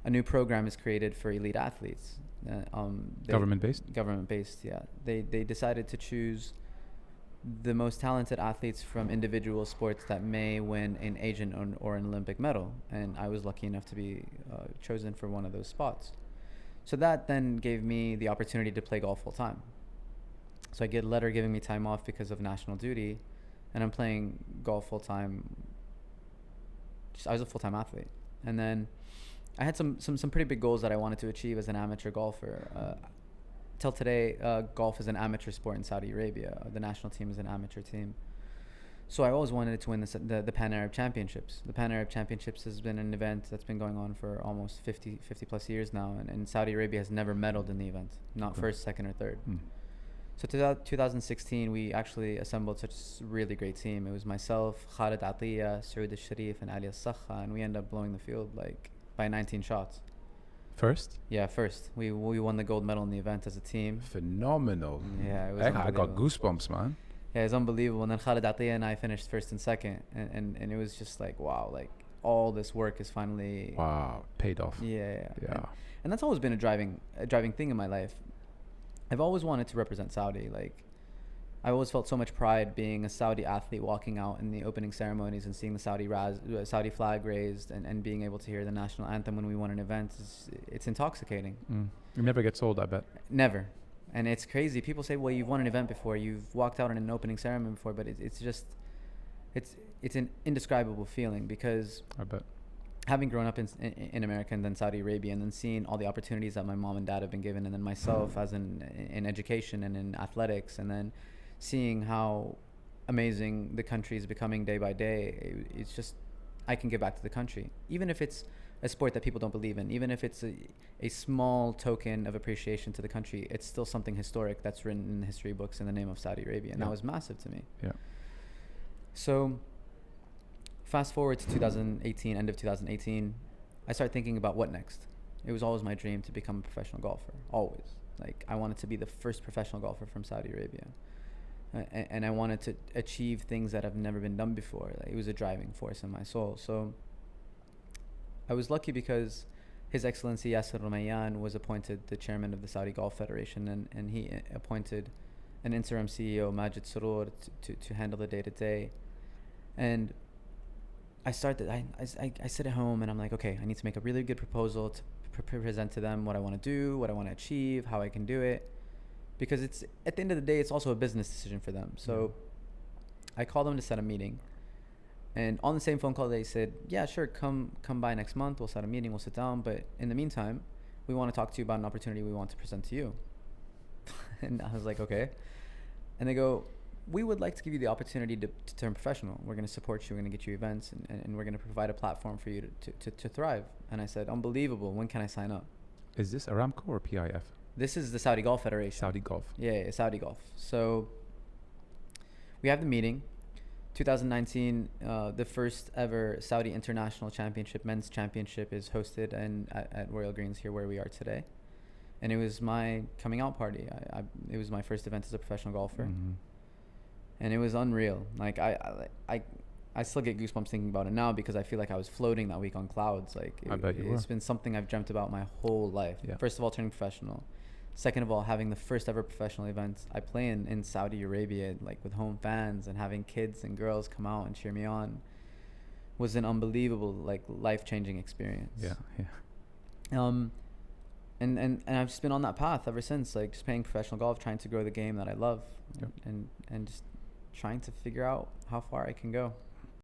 a new program is created for elite athletes. Government-based? Government-based, yeah. They decided to choose the most talented athletes from individual sports that may win an Asian or an Olympic medal. And I was lucky enough to be chosen for one of those spots. So that then gave me the opportunity to play golf full time. So I get a letter giving me time off because of national duty, and I'm playing golf full time. I was a full time athlete, and then I had some pretty big goals that I wanted to achieve as an amateur golfer. Till today, golf is an amateur sport in Saudi Arabia. The national team is an amateur team. So I always wanted to win the Pan Arab Championships. The Pan Arab Championships has been an event that's been going on for almost 50 plus years now, and Saudi Arabia has never medaled in the event, not first, second, or third. So 2016, we actually assembled such a really great team. It was myself, Khalid Atiya, Saoud al-Sharif, and Ali al-Sakha, and we ended up blowing the field like by 19 shots. First? Yeah, first. We won the gold medal in the event as a team. Phenomenal. Yeah, it was I got goosebumps, man. Yeah, it was unbelievable. And then Khalid Atiya and I finished first and second. And it was just like, wow, like all this work is finally... Wow, paid off. Yeah. Yeah. And that's always been a driving thing in my life. I've always wanted to represent Saudi. Like, I always felt so much pride being a Saudi athlete, walking out in the opening ceremonies and seeing the Saudi flag raised and being able to hear the national anthem when we won an event. It's intoxicating. You never get sold, I bet. Never. And it's crazy. People say, well, you've won an event before, you've walked out in an opening ceremony before, but it's just, it's an indescribable feeling, because I bet. Having grown up in America and then Saudi Arabia, and then seeing all the opportunities that my mom and dad have been given, and then myself as in education and in athletics, and then seeing how amazing the country is becoming day by day, it's just, I can give back to the country. Even if it's a sport that people don't believe in, even if it's a small token of appreciation to the country, it's still something historic that's written in the history books in the name of Saudi Arabia. And that was massive to me. Yeah. So fast forward to 2018, end of 2018, I started thinking about what next. It was always my dream to become a professional golfer, always. Like, I wanted to be the first professional golfer from Saudi Arabia. And I wanted to achieve things that have never been done before. Like, it was a driving force in my soul. So I was lucky because His Excellency Yasser Rumayyan was appointed the chairman of the Saudi Golf Federation, and he appointed an interim CEO, Majid Surur, to handle the day-to-day. And I started, I sit at home and I'm like, okay, I need to make a really good proposal to present to them what I want to do, what I want to achieve, how I can do it. Because it's, at the end of the day, it's also a business decision for them. So I called them to set a meeting. And on the same phone call, they said, yeah, sure, come by next month. We'll set a meeting, we'll sit down. But in the meantime, we want to talk to you about an opportunity we want to present to you. And I was like, okay. And they go, we would like to give you the opportunity to turn professional. We're going to support you. We're going to get you events, and we're going to provide a platform for you to thrive. And I said, unbelievable. When can I sign up? Is this Aramco or PIF? This is the Saudi Golf Federation. Saudi Golf. Yeah, Saudi Golf. So we have the meeting. 2019, the first ever Saudi International Championship, men's championship, is hosted at Royal Greens here where we are today. And it was my coming out party. It was my first event as a professional golfer. And it was unreal. Like, I still get goosebumps thinking about it now, because I feel like I was floating that week on clouds. Like, I bet you were. It's been something I've dreamt about my whole life. Yeah. First of all, turning professional. Second of all, having the first ever professional event I play in Saudi Arabia, like with home fans, and having kids and girls come out and cheer me on, was an unbelievable, like, life-changing experience. Yeah. And I've just been on that path ever since, like, just playing professional golf, trying to grow the game that I love, Yep. and just trying to figure out how far I can go.